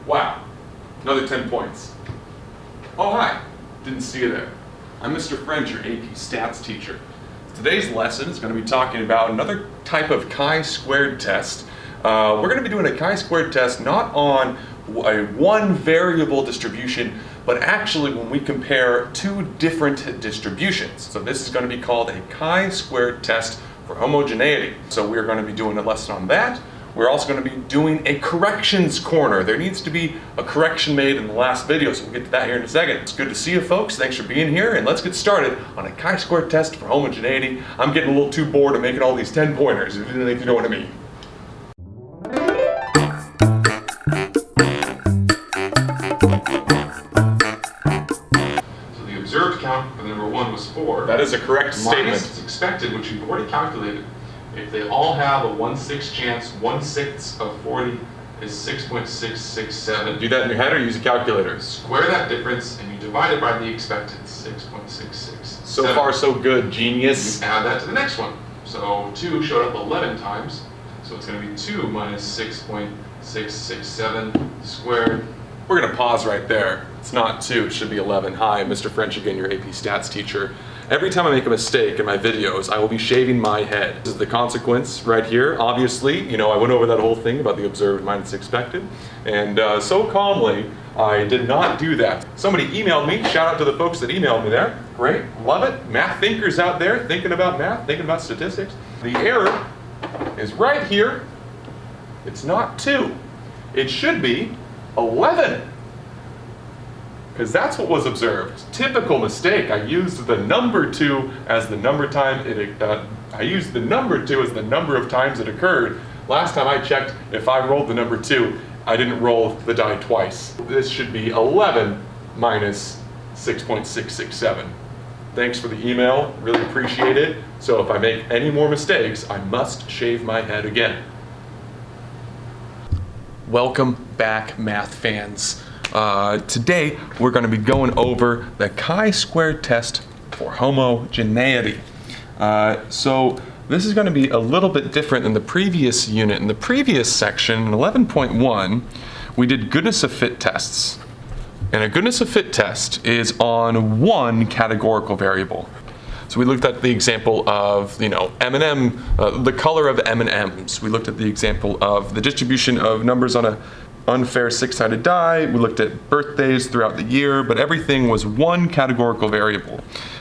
Wow, another 10 points. Oh, hi, didn't see you there. I'm Mr. French, your AP Stats teacher. Today's lesson is going to be talking about another type of chi-squared test. We're going to be doing a chi-squared test not on a one variable distribution, but actually when we compare two different distributions. So this is going to be called a chi-squared test for homogeneity. So we're going to be doing a lesson on that. We're also going to be doing a corrections corner. There needs to be a correction made in the last video, so we'll get to that here in a second. It's good to see you folks. Thanks for being here, and let's get started on a chi-squared test for homogeneity. I'm getting a little too bored of making all these 10 pointers, if you know what I mean. So the observed count for the number 1 was 4. That is a correct statement. Minus its expected, which you've already calculated. If they all have a 1/6 chance, 1/6 of 40 is 6.667. Do that in your head or use a calculator? Square that difference and you divide it by the expected, 6.667. So far so good, genius. You add that to the next one. So 2 showed up 11 times, so it's going to be 2 minus 6.667 squared. We're going to pause right there. It's not 2, it should be 11. Hi, Mr. French again, your AP Stats teacher. Every time I make a mistake in my videos, I will be shaving my head. This is the consequence right here. Obviously, I went over that whole thing about the observed minus expected, and so calmly, I did not do that. Somebody emailed me. Shout out to the folks that emailed me there. Great, love it. Math thinkers out there thinking about math, thinking about statistics. The error is right here. It's not 2. It should be 11. Because that's what was observed. Typical mistake. I used the number 2 as the number of times it occurred. Last time I checked, if I rolled the number 2, I didn't roll the die twice. This should be 11 minus 6.667. Thanks for the email, really appreciate it. So if I make any more mistakes, I must shave my head again. Welcome back, math fans. Today we're going to be going over the chi-squared test for homogeneity. So this is going to be a little bit different than the previous unit. In the previous section, in 11.1, we did goodness of fit tests. And a goodness of fit test is on one categorical variable. So we looked at the example of, M&M, the color of M&Ms. We looked at the example of the distribution of numbers on a unfair 6-sided die. We looked at birthdays throughout the year, but everything was one categorical variable.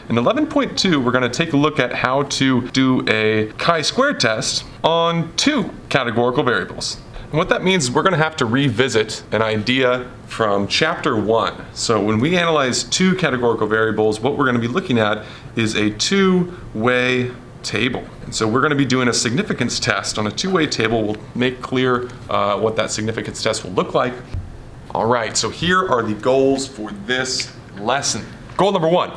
In 11.2, we're going to take a look at how to do a chi-squared test on 2 categorical variables. And what that means is we're going to have to revisit an idea from chapter 1. So when we analyze 2 categorical variables, what we're going to be looking at is a two-way table. And so we're going to be doing a significance test on a two-way table. We'll make clear what that significance test will look like. All right, so here are the goals for this lesson. Goal number 1,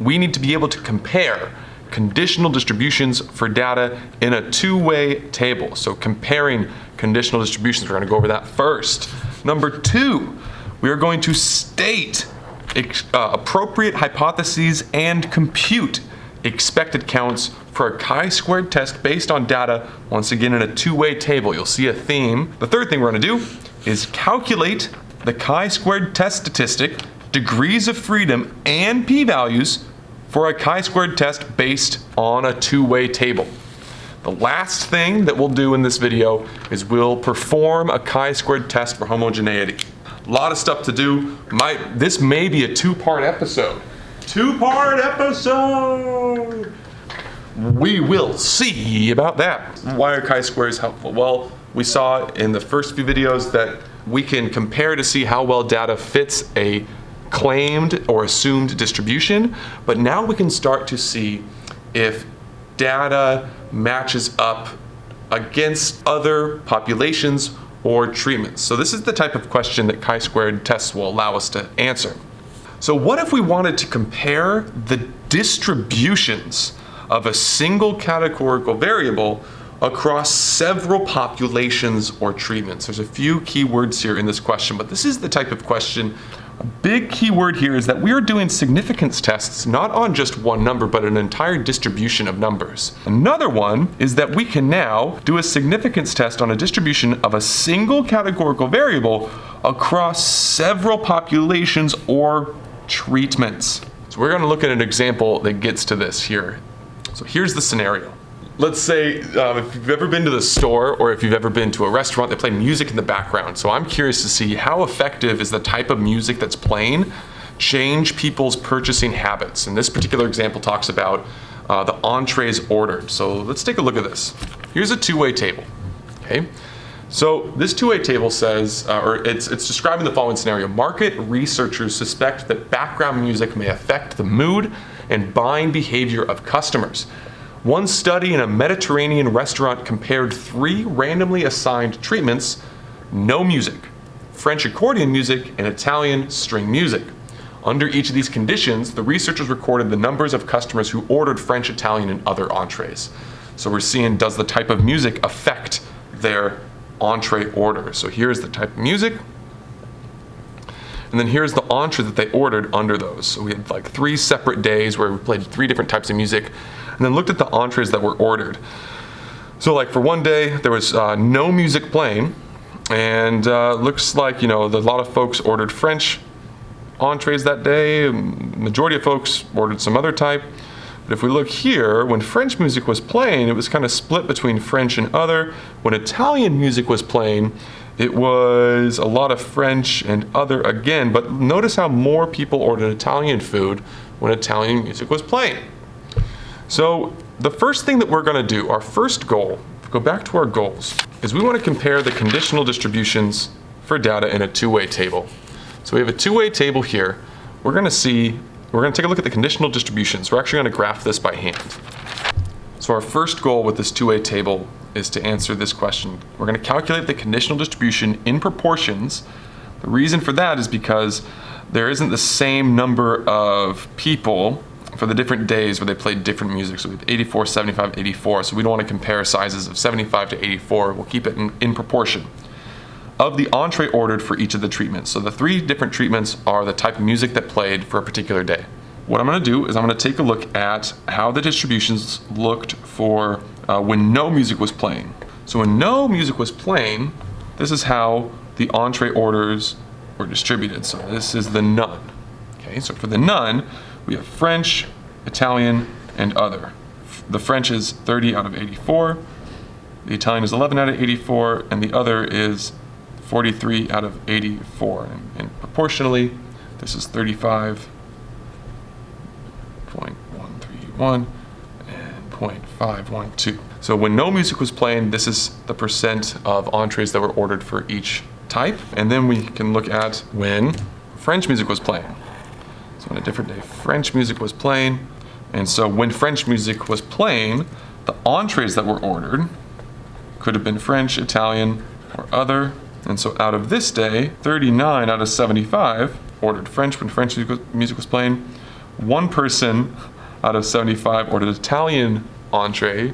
we need to be able to compare conditional distributions for data in a two-way table. So comparing conditional distributions, we're going to go over that first. Number 2, we are going to state appropriate hypotheses and compute expected counts for a chi-squared test based on data, once again in a two-way table. You'll see a theme. The third thing we're going to do is calculate the chi-squared test statistic, degrees of freedom, and p-values for a chi-squared test based on a two-way table. The last thing that we'll do in this video is we'll perform a chi-squared test for homogeneity. A lot of stuff to do. This may be a 2-part episode. 2-part episode! We will see about that. Why are chi-squares helpful? Well, we saw in the first few videos that we can compare to see how well data fits a claimed or assumed distribution, but now we can start to see if data matches up against other populations or treatments. So this is the type of question that chi-squared tests will allow us to answer. So what if we wanted to compare the distributions of a single categorical variable across several populations or treatments. There's a few key words here in this question, but this is the type of question. A big key word here is that we are doing significance tests not on just one number, but an entire distribution of numbers. Another one is that we can now do a significance test on a distribution of a single categorical variable across several populations or treatments. So we're going to look at an example that gets to this here. So here's the scenario. Let's say if you've ever been to the store or if you've ever been to a restaurant, they play music in the background. So I'm curious to see how effective is the type of music that's playing change people's purchasing habits. And this particular example talks about the entrees ordered. So let's take a look at this. Here's a two-way table. Okay. So this two-way table says, or it's describing the following scenario. Market researchers suspect that background music may affect the mood and buying behavior of customers. One study in a Mediterranean restaurant compared 3 randomly assigned treatments: no music, French accordion music, and Italian string music. Under each of these conditions, the researchers recorded the numbers of customers who ordered French, Italian, and other entrees. So we're seeing, does the type of music affect their entree order? So here's the type of music. And then here's the entree that they ordered under those. So we had like 3 separate days where we played 3 different types of music, and then looked at the entrees that were ordered. So like for one day, there was no music playing, and looks like, a lot of folks ordered French entrees that day. Majority of folks ordered some other type. But if we look here, when French music was playing, it was kind of split between French and other. When Italian music was playing, it was a lot of French and other again, but notice how more people ordered Italian food when Italian music was playing. So the first thing that we're going to do, our first goal, go back to our goals, is we want to compare the conditional distributions for data in a two-way table. So we have a two-way table here. We're going to take a look at the conditional distributions. We're actually going to graph this by hand. So our first goal with this two-way table is to answer this question. We're going to calculate the conditional distribution in proportions. The reason for that is because there isn't the same number of people for the different days where they played different music. So we have 84, 75, 84. So we don't want to compare sizes of 75 to 84. We'll keep it in proportion of the entree ordered for each of the treatments. So the 3 different treatments are the type of music that played for a particular day. What I'm going to do is I'm going to take a look at how the distributions looked for when no music was playing. So when no music was playing, this is how the entree orders were distributed. So this is the none. Okay, so for the none, we have French, Italian, and other. The French is 30 out of 84, the Italian is 11 out of 84, and the other is 43 out of 84. And proportionally, this is 35.131 and 0.512. So when no music was playing, this is the percent of entrees that were ordered for each type. And then we can look at when French music was playing. So on a different day, French music was playing. And so when French music was playing, the entrees that were ordered could have been French, Italian, or other. And so out of this day, 39 out of 75 ordered French when French music was playing. 1 person out of 75 ordered Italian entree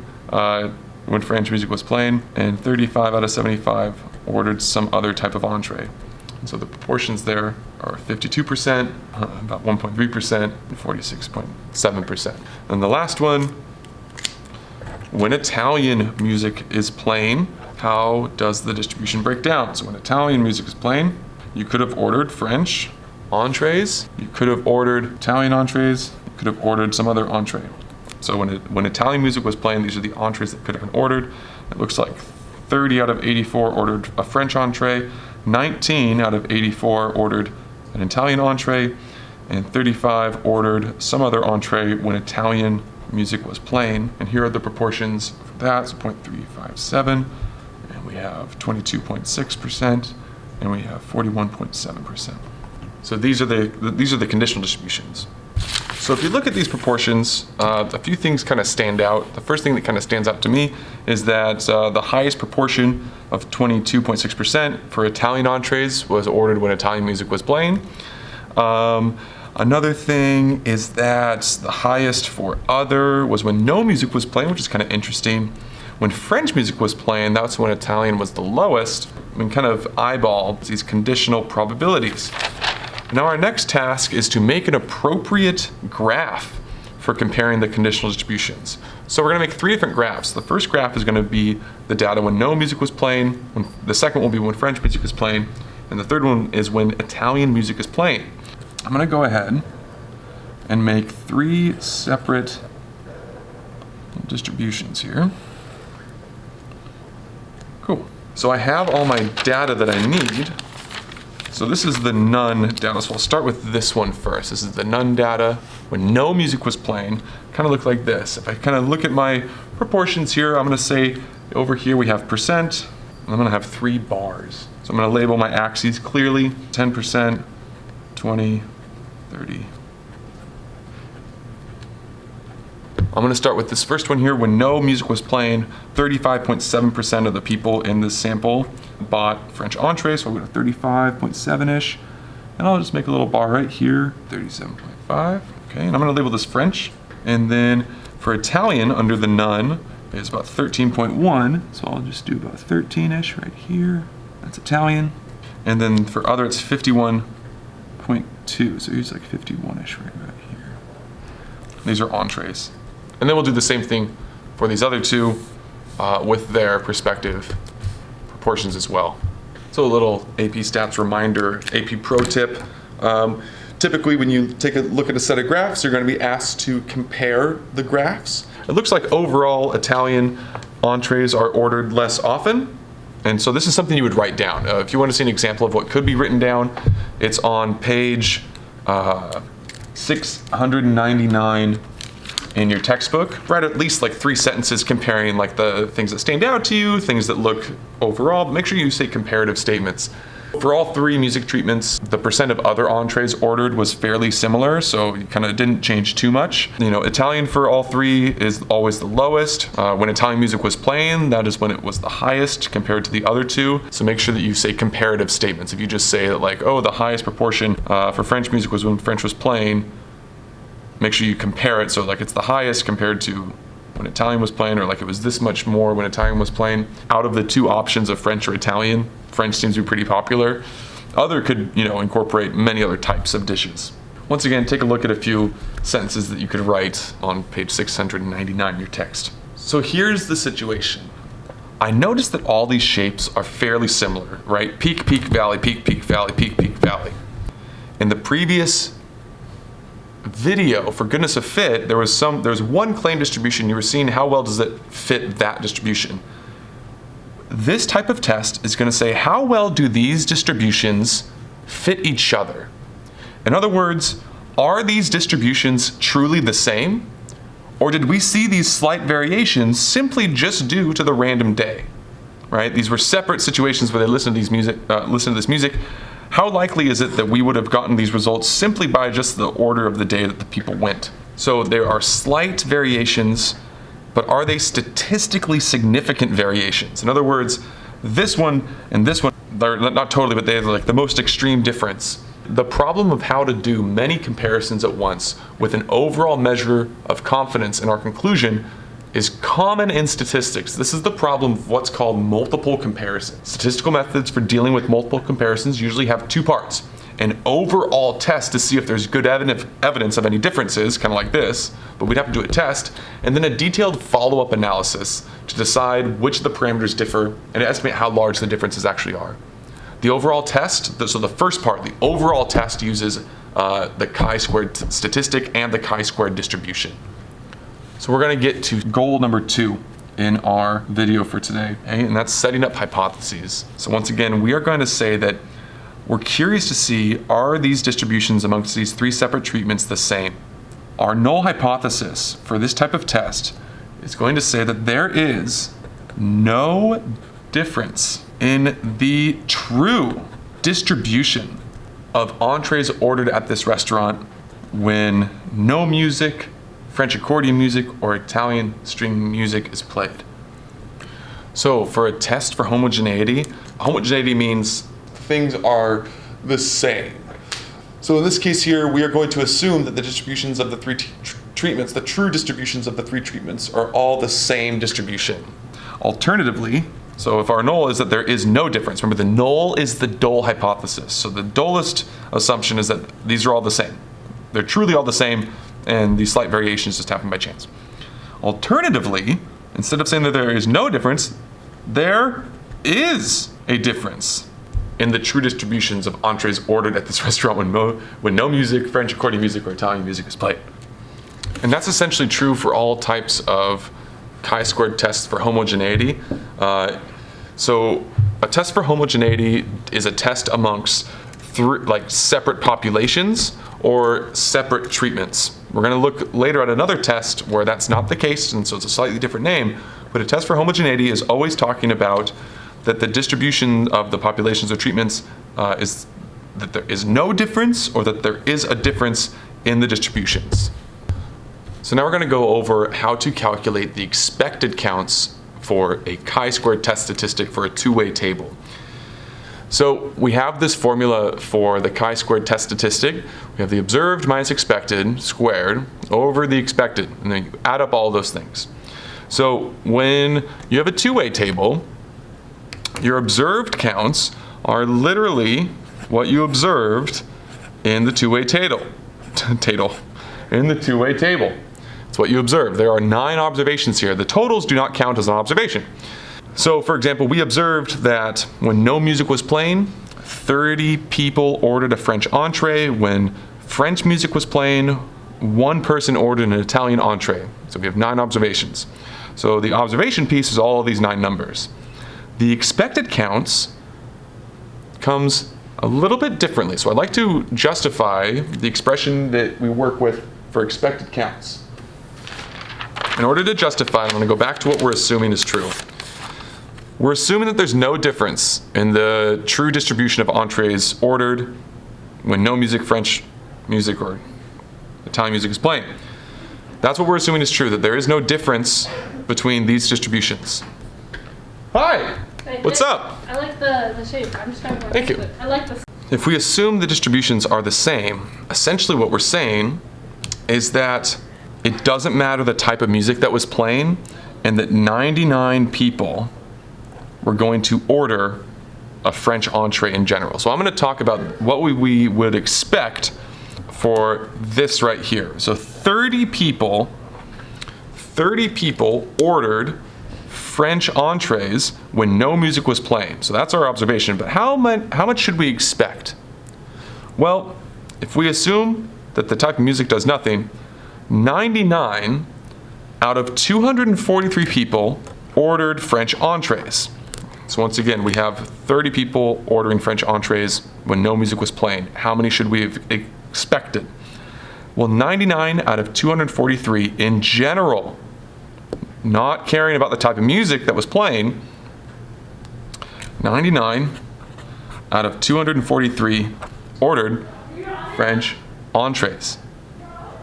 when French music was playing. And 35 out of 75 ordered some other type of entree. And so the proportions there are 52%, about 1.3%, and 46.7%. And the last one, when Italian music is playing, how does the distribution break down? So when Italian music is playing, you could have ordered French entrees, you could have ordered Italian entrees, you could have ordered some other entree. So when Italian music was playing, these are the entrees that could have been ordered. It looks like 30 out of 84 ordered a French entree, 19 out of 84 ordered an Italian entree, and 35 ordered some other entree when Italian music was playing. And here are the proportions for that. So 0.357, and we have 22.6%, and we have 41.7%. So these are the conditional distributions. So if you look at these proportions, a few things kind of stand out. The first thing that kind of stands out to me is that the highest proportion of 22.6% for Italian entrees was ordered when Italian music was playing. Another thing is that the highest for other was when no music was playing, which is kind of interesting. When French music was playing, that's when Italian was the lowest. We can kind of eyeball these conditional probabilities. Now our next task is to make an appropriate graph for comparing the conditional distributions. So we're going to make 3 different graphs. The first graph is going to be the data when no music was playing, the second will be when French music was playing, and the third one is when Italian music is playing. I'm going to go ahead and make 3 separate distributions here. Cool. So I have all my data that I need. So this is the none data. So I'll start with this one first. This is the none data when no music was playing. Kind of look like this. If I kind of look at my proportions here, I'm going to say over here we have percent. And I'm going to have 3 bars. So I'm going to label my axes clearly. 10%, 20, 30. I'm going to start with this first one here. When no music was playing, 35.7% of the people in this sample bought French entrees, so I'll go to 35.7-ish. And I'll just make a little bar right here, 37.5. Okay, and I'm going to label this French. And then for Italian, under the none, is about 13.1. So I'll just do about 13-ish right here. That's Italian. And then for other, it's 51.2. So here's like 51-ish right here. These are entrees. And then we'll do the same thing for these other 2 with their respective proportions as well. So a little AP Stats reminder, AP Pro tip. Typically when you take a look at a set of graphs, you're going to be asked to compare the graphs. It looks like overall Italian entrees are ordered less often. And so this is something you would write down. If you want to see an example of what could be written down, it's on page 699 in your textbook. Write at least like 3 sentences comparing like the things that stand out to you, things that look overall, but make sure you say comparative statements. For all 3 music treatments, the percent of other entrees ordered was fairly similar, so it kind of didn't change too much. You know, Italian for all 3 is always the lowest. When Italian music was playing, that is when it was the highest compared to the other 2. So make sure that you say comparative statements. If you just say that like, oh, the highest proportion for French music was when French was playing, make sure you compare it, so like it's the highest compared to when Italian was playing, or like it was this much more when Italian was playing. Out of the 2 options of French or Italian, French seems to be pretty popular. Other could, you know, incorporate many other types of dishes. Once again, take a look at a few sentences that you could write on page 699 in your text. So here's the situation. I noticed that all these shapes are fairly similar, right? Peak, peak, valley, peak, peak, valley, peak, peak, valley. In the previous video, for goodness of fit, there was one claim distribution. You were seeing how well does it fit that distribution. This type of test is going to say how well do these distributions fit each other. In other words, are these distributions truly the same? Or did we see these slight variations simply just due to the random day? Right? These were separate situations where they listened to this music. How likely is it that we would have gotten these results simply by just the order of the day that the people went? So there are slight variations, but are they statistically significant variations? In other words, this one and this one, they're not totally, but they have like the most extreme difference. The problem of how to do many comparisons at once with an overall measure of confidence in our conclusion is common in statistics. This is the problem of what's called multiple comparisons. Statistical methods for dealing with multiple comparisons usually have 2 parts. An overall test to see if there's good evidence of any differences, kind of like this, but we'd have to do a test, and then a detailed follow-up analysis to decide which of the parameters differ and to estimate how large the differences actually are. The overall test, so the first part, the overall test uses the chi-squared statistic and the chi-squared distribution. So we're going to get to goal number 2 in our video for today, okay? And that's setting up hypotheses. So once again, we are going to say that we're curious to see, are these distributions amongst these 3 separate treatments the same? Our null hypothesis for this type of test is going to say that there is no difference in the true distribution of entrees ordered at this restaurant when no music, French accordion music, or Italian string music is played. So for a test for homogeneity, homogeneity means things are the same. So in this case here, we are going to assume that the distributions of the 3 treatments, the true distributions of the 3 treatments, are all the same distribution. Alternatively, so if our null is that there is no difference, remember the null is the dull hypothesis. So the dullest assumption is that these are all the same. They're truly all the same, and these slight variations just happen by chance. Alternatively, instead of saying that there is no difference, there is a difference in the true distributions of entrees ordered at this restaurant when no music, French accordion music, or Italian music is played. And that's essentially true for all types of chi-squared tests for homogeneity. So a test for homogeneity is a test amongst separate populations or separate treatments. We're going to look later at another test where that's not the case, and so it's a slightly different name. But a test for homogeneity is always talking about that the distribution of the populations or treatments is that there is no difference or that there is a difference in the distributions. So now we're going to go over how to calculate the expected counts for a chi-squared test statistic for a two-way table. So we have this formula for the chi-squared test statistic. We have the observed minus expected squared over the expected, and then you add up all those things. So when you have a two-way table, your observed counts are literally what you observed in the two-way table. In the two-way table. It's what you observed. There are 9 observations here. The totals do not count as an observation. So, for example, we observed that when no music was playing, 30 people ordered a French entree. When French music was playing, 1 person ordered an Italian entree. So we have 9 observations. So the observation piece is all of these 9 numbers. The expected counts comes a little bit differently. So I'd like to justify the expression that we work with for expected counts. In order to justify, I'm going to go back to what we're assuming is true. We're assuming that there's no difference in the true distribution of entrees ordered when no music, French music, or Italian music is playing. That's what we're assuming is true, that there is no difference between these distributions. Hi! What's up? I like the shape. I'm just going to Thank you. I like this. If we assume the distributions are the same, essentially what we're saying is that it doesn't matter the type of music that was playing, and that 99 people were going to order a French entree in general. So I'm going to talk about what we would expect for this right here. So 30 people ordered French entrees when no music was playing. So that's our observation. But how much should we expect? Well, if we assume that the type of music does nothing, 99 out of 243 people ordered French entrees. So once again, we have 30 people ordering French entrees when no music was playing. How many should we have expected? Well, 99 out of 243 in general, not caring about the type of music that was playing, 99 out of 243 ordered French entrees.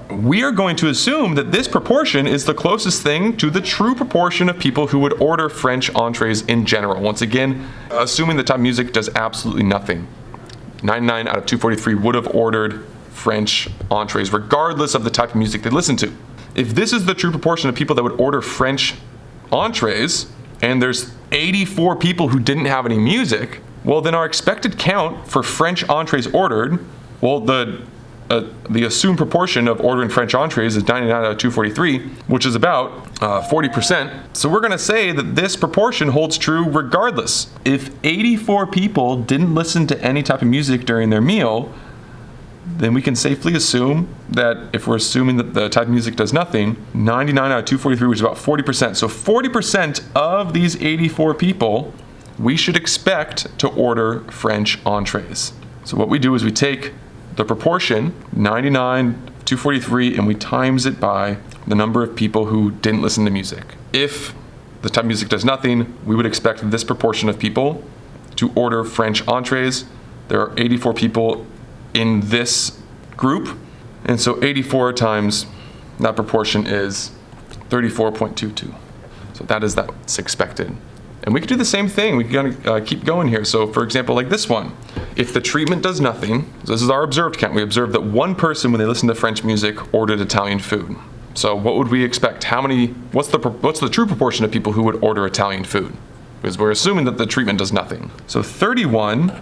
We are going to assume that this proportion is the closest thing to the true proportion of people who would order French entrees in general. Once again, assuming the type of music does absolutely nothing. 99 out of 243 would have ordered French entrees regardless of the type of music they listened to. If this is the true proportion of people that would order French entrees, and there's 84 people who didn't have any music, well then our expected count for French entrees ordered, well the assumed proportion of ordering French entrees is 99 out of 243, which is about 40%. So we're going to say that this proportion holds true regardless. If 84 people didn't listen to any type of music during their meal, then we can safely assume that if we're assuming that the type of music does nothing, 99 out of 243, which is about 40%. So 40% of these 84 people, we should expect to order French entrees. So what we do is we take the proportion, 99, 243, and we times it by the number of people who didn't listen to music. If the type of music does nothing, we would expect this proportion of people to order French entrees. There are 84 people in this group, and so 84 times that proportion is 34.22. So that is that's expected. And we could do the same thing. We can keep going here. So for example, like this one, if the treatment does nothing, so this is our observed count. We observed that 1 person, when they listened to French music, ordered Italian food. So what would we expect? What's the true proportion of people who would order Italian food? Because we're assuming that the treatment does nothing. So 31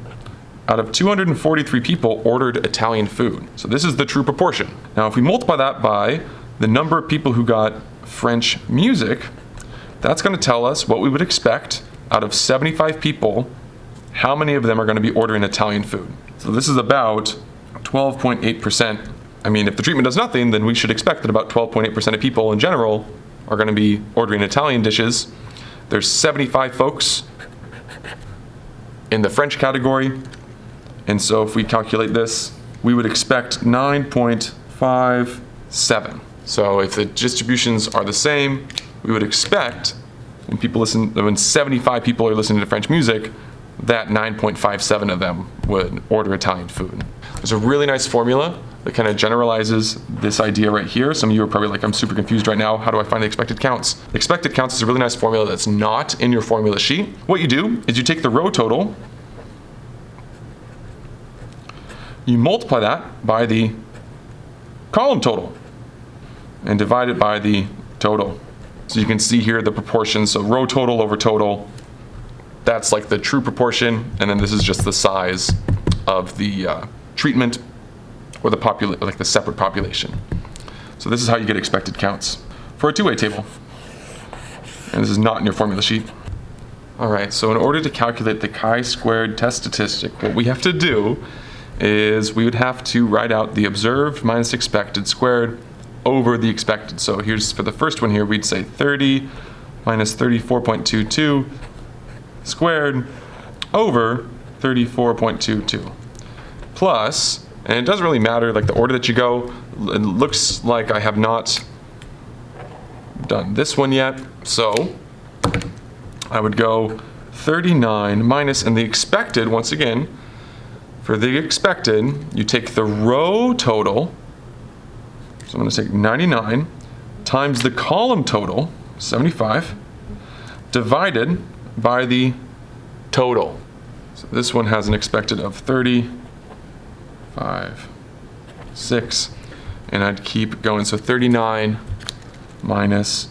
out of 243 people ordered Italian food. So this is the true proportion. Now if we multiply that by the number of people who got French music, that's going to tell us what we would expect out of 75 people, how many of them are going to be ordering Italian food. So this is about 12.8%. I mean, if the treatment does nothing, then we should expect that about 12.8% of people in general are going to be ordering Italian dishes. There's 75 folks in the French category. And so if we calculate this, we would expect 9.57. So if the distributions are the same, we would expect when 75 people are listening to French music, that 9.57 of them would order Italian food. There's a really nice formula that kind of generalizes this idea right here. Some of you are probably like, I'm super confused right now. How do I find the expected counts? Expected counts is a really nice formula that's not in your formula sheet. What you do is you take the row total, you multiply that by the column total, and divide it by the total. So you can see here the proportions. So row total over total, that's like the true proportion, and then this is just the size of the treatment or the separate population. So this is how you get expected counts for a two-way table. And this is not in your formula sheet. All right, so in order to calculate the chi-squared test statistic, what we have to do is we would have to write out the observed minus expected squared over the expected. So here's for the first one here, we'd say 30 minus 34.22 squared over 34.22 plus, and it doesn't really matter like the order that you go. It looks like I have not done this one yet, so I would go 39 minus, and the expected, once again, for the expected, you take the row total, so I'm going to take 99 times the column total, 75, divided by the total. So this one has an expected of 30.56, and I'd keep going. So 39 minus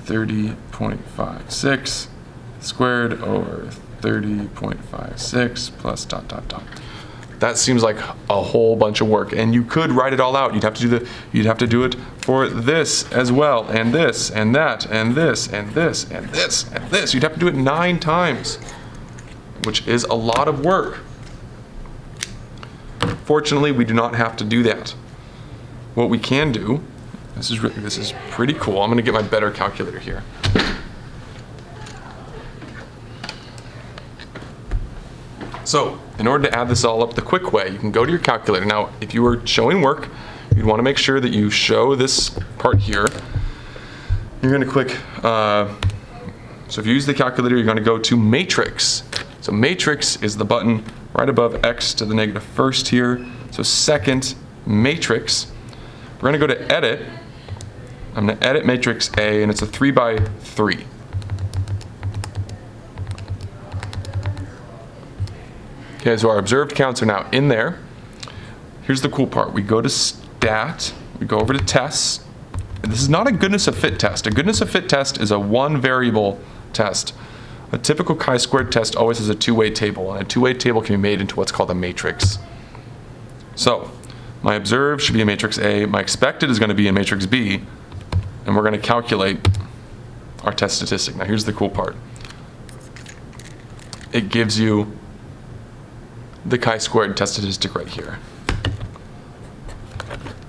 30.56 squared over 30.56 plus dot dot dot. That seems like a whole bunch of work, and you could write it all out. You'd have to do it for this as well, and this, and that, and this, and this, and this, and this. You'd have to do it 9 times, which is a lot of work. Fortunately, we do not have to do that. What we can do, this is pretty cool. I'm going to get my better calculator here. So, in order to add this all up the quick way, you can go to your calculator. Now, if you were showing work, you'd want to make sure that you show this part here. You're going to click, so if you use the calculator, you're going to go to matrix. So matrix is the button right above x to the negative first here. So second matrix. We're going to go to edit. I'm going to edit matrix A, and it's a 3 by 3. Okay, so our observed counts are now in there. Here's the cool part. We go to stat, we go over to tests. And this is not a goodness of fit test. A goodness of fit test is a one variable test. A typical chi-squared test always has a two-way table, and a two-way table can be made into what's called a matrix. So my observed should be in matrix A, my expected is going to be in matrix B, and we're going to calculate our test statistic. Now here's the cool part. It gives you the chi-squared test statistic right here.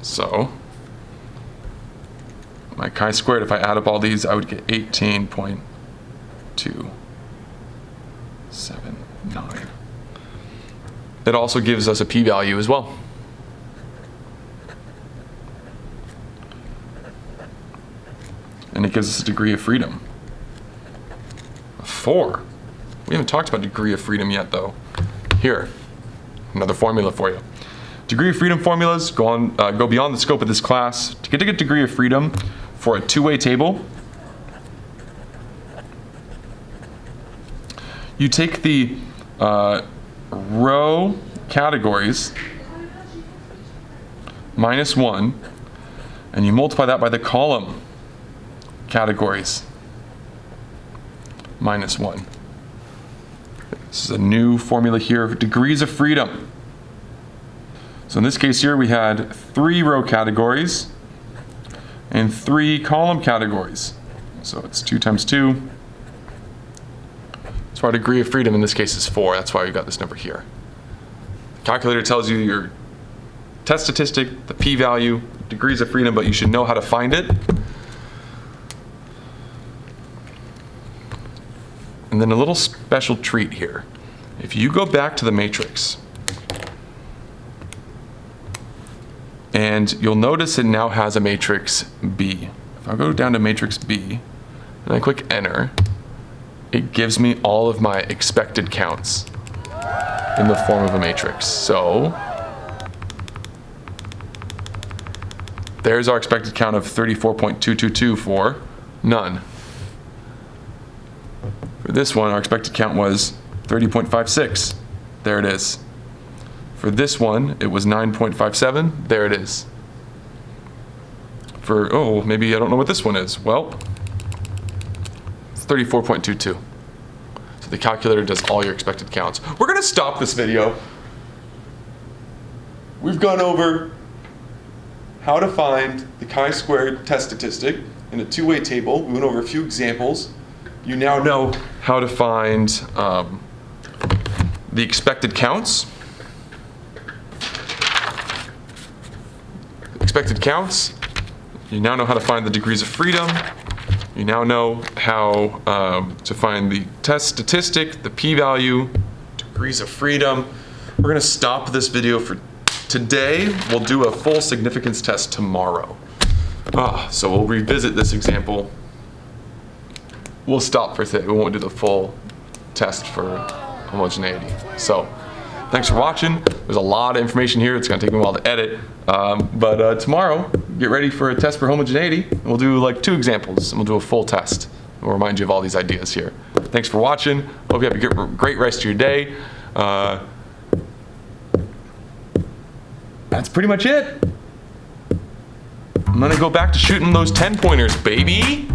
So my chi-squared, if I add up all these, I would get 18.279. It also gives us a p-value as well. And it gives us a degree of freedom. 4. We haven't talked about degree of freedom yet, though. Here, another formula for you. Degree of freedom formulas go beyond the scope of this class. To get a degree of freedom for a two-way table, you take the row categories minus 1, and you multiply that by the column categories, minus 1. This is a new formula here of degrees of freedom. So in this case here, we had 3 row categories and 3 column categories. So it's 2 times 2. So our degree of freedom in this case is 4. That's why we got this number here. The calculator tells you your test statistic, the p-value, degrees of freedom, but you should know how to find it. And then a little special treat here. If you go back to the matrix, and you'll notice it now has a matrix B. If I go down to matrix B, and I click enter, it gives me all of my expected counts in the form of a matrix. So there's our expected count of 34.222 for none. For this one, our expected count was 30.56. There it is. For this one, it was 9.57. There it is. For, oh, maybe I don't know what this one is. Well, it's 34.22. So the calculator does all your expected counts. We're going to stop this video. We've gone over how to find the chi-squared test statistic in a two-way table. We went over a few examples. You now know how to find the expected counts. Expected counts. You now know how to find the degrees of freedom. You now know how to find the test statistic, the p-value, degrees of freedom. We're going to stop this video for today. We'll do a full significance test tomorrow. So we'll revisit this example. We'll stop for today. We won't do the full test for homogeneity. So thanks for watching. There's a lot of information here. It's going to take me a while to edit. But tomorrow, get ready for a test for homogeneity. We'll do like 2 examples, and we'll do a full test. We'll remind you of all these ideas here. Thanks for watching. Hope you have a great rest of your day. That's pretty much it. I'm going to go back to shooting those 10-pointers, baby.